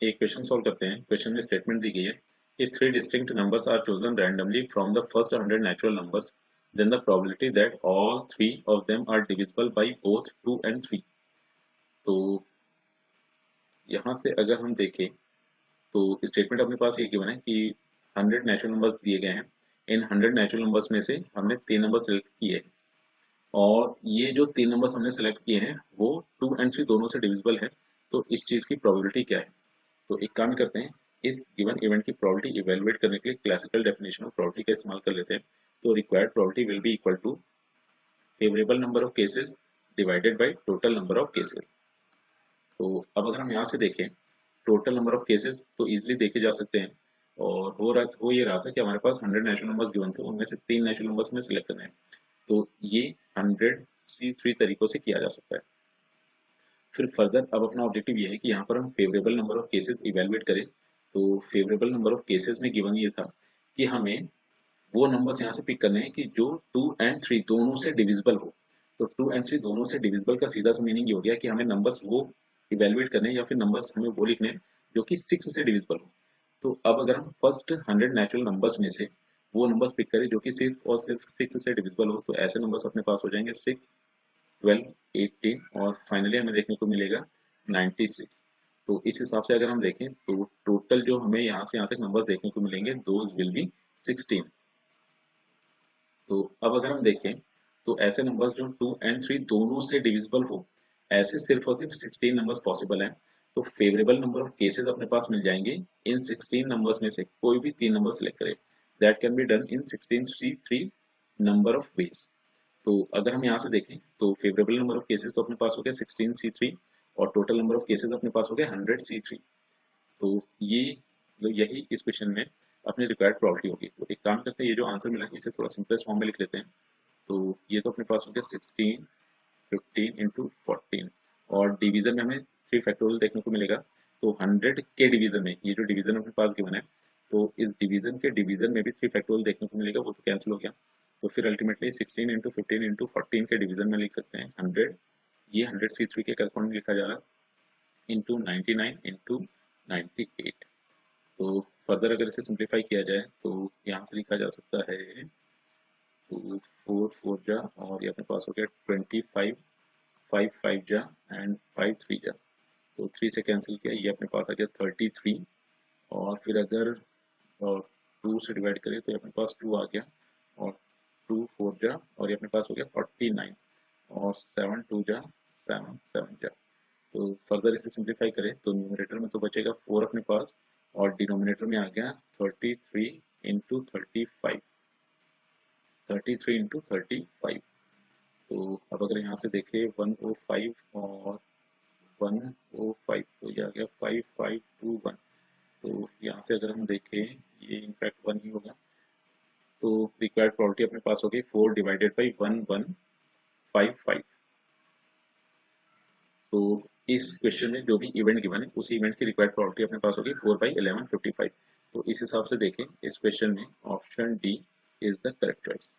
एक question solve करते हैं। क्वेश्चन में स्टेटमेंट दी गई है, if three distinct numbers are chosen randomly from the first 100 natural numbers then the probability that all three of them are divisible by both 2 and 3। तो यहाँ से अगर हम देखें तो स्टेटमेंट अपने पास ये गिवन है कि 100 नेचुरल नंबर्स दिए गए हैं। इन 100 नेचुरल नंबर्स में से हमने 3 नंबर सेलेक्ट किए और ये जो 3 नंबर्स हमने सेलेक्ट किए हैं वो 2 and 3 दोनों से डिविजिबल है। तो इस चीज़ की प्रोबेबिलिटी क्या है? तो एक काम करते हैं, इस गिवन इवेंट की प्रोबेबिलिटी इवेलुएट करने के लिए क्लासिकल डेफिनेशन ऑफ प्रोबेबिलिटी का इस्तेमाल कर लेते हैं। तो required probability will be equal to favourable number of cases divided by total number of cases. तो अब अगर हम यहाँ से देखें टोटल नंबर ऑफ केसेस तो इजीली देखे जा सकते हैं। और हो ये रहा था कि हमारे पास 100 नेचुरल नंबर्स गिवन थे, उनमें से 3 नेचुरल नंबर्स में सिलेक्ट करना है। तो ये 100 C3 तरीकों से किया जा सकता है। फिर फर्दर अब अपना ऑब्जेक्टिव ये है कि यहाँ पर हम favourable number of cases evaluate करें। तो फेवरेबल नंबर ऑफ केसेस में गिवन ये था कि हमें वो नंबर्स यहाँ से पिक करने हैं कि जो 2 and 3 दोनों से डिविजिबल हो। तो 2 and 3 दोनों से डिविजिबल का सीधा सा मीनिंग ये हो गया कि हमें नंबर्स वो इवेलुएट करने हैं या फिर नंबर्स हमें वो लिखने हैं जो कि 6 से डिविजिबल हो। तो अब अगर हम फर्स्ट 100 नेचुरल नंबर्स में से वो नंबर्स पिक करें जो कि सिर्फ और सिर्फ 6 से डिविजिबल हो, तो ऐसे नंबर्स अपने पास हो जाएंगे 6, 12, 18 और फाइनली हमें देखने को मिलेगा 96। तो इस हिसाब से अगर हम देखें तो टोटल जो हमें यहाँ से यहाँ तक नंबर्स देखने को मिलेंगे दोज विल बी 16। तो अब अगर हम देखें तो ऐसे नंबर्स जो 2 and 3 दोनों से डिविजिबल हो, ऐसे सिर्फ और सिर्फ 16 नंबर्स पॉसिबल हैं। तो फेवरेबल नंबर ऑफ केसेस अपने पास मिल जाएंगे। इन 16 नंबर्स में से कोई भी 3 नंबर सेलेक्ट करें, that can be done in 16C3 number of ways. तो अगर हम यहाँ से देखें तो फेवरेबल नंबर ऑफ केसेस तो अपने पास हो गया 16C3 और टोटल नंबर ऑफ केसेस अपने पास हो गया 100C3। तो ये यही इस क्वेश्चन में अपनी रिक्वायर्ड प्रॉपर्टी होगी। तो एक काम करते हैं, ये जो आंसर मिला है इसे थोड़ा सिंपलेस्ट फॉर्म में लिख लेते हैं। तो ये तो अपने पास हो गया 16, 15 इंटू 14 और डिवीजन में हमें 3 फैक्टोरियल देखने को मिलेगा। तो 100 के डिवीजन में ये जो डिवीजन अपने पास गिवन है, तो इस डिवीजन के डिवीजन में भी 3 फैक्टोरियल देखने को मिलेगा, वो तो कैंसिल हो गया। तो फिर अल्टीमेटली 16 इंटू 15 इंटू 14 के डिवीजन में लिख सकते हैं 100। ये 100C3 के करस्पॉन्डिंग लिखा जा रहा है इंटू 99 इंटू 98। तो फर्दर अगर इसे सिंप्लीफाई किया जाए तो यहाँ से लिखा जा सकता है तो 4 4 जा और ये अपने पास हो गया 25, 5 5 जा एंड 5 3 जा। तो 3 से कैंसिल किया, ये अपने पास आ गया 33। और फिर अगर 2 से डिवाइड करें तो ये अपने पास 2 आ गया और 2 4 जा और ये अपने पास हो गया 49 और 7 2 जा 7 7 जा। तो फर्दर इसे सिंप्लीफाई करें तो न्यूमरेटर में तो बचेगा 4 अपने पास और डिनोमिनेटर में आ गया 33 इंटू 35, 33 इंटू 35। तो अब अगर यहाँ से देखें 105 और 105 तो ये आ गया 5521। तो यहाँ से अगर हम देखें ये इनफैक्ट 1 ही होगा। तो रिक्वायर्ड प्रोबेबिलिटी अपने पास होगी 4 डिवाइडेड बाई 1155। तो इस क्वेश्चन में जो भी इवेंट गिवन है उसी इवेंट की रिक्वायर्ड प्रोबेबिलिटी अपने पास होगी 4/1155। तो इस हिसाब से देखें इस क्वेश्चन में option D is the correct choice.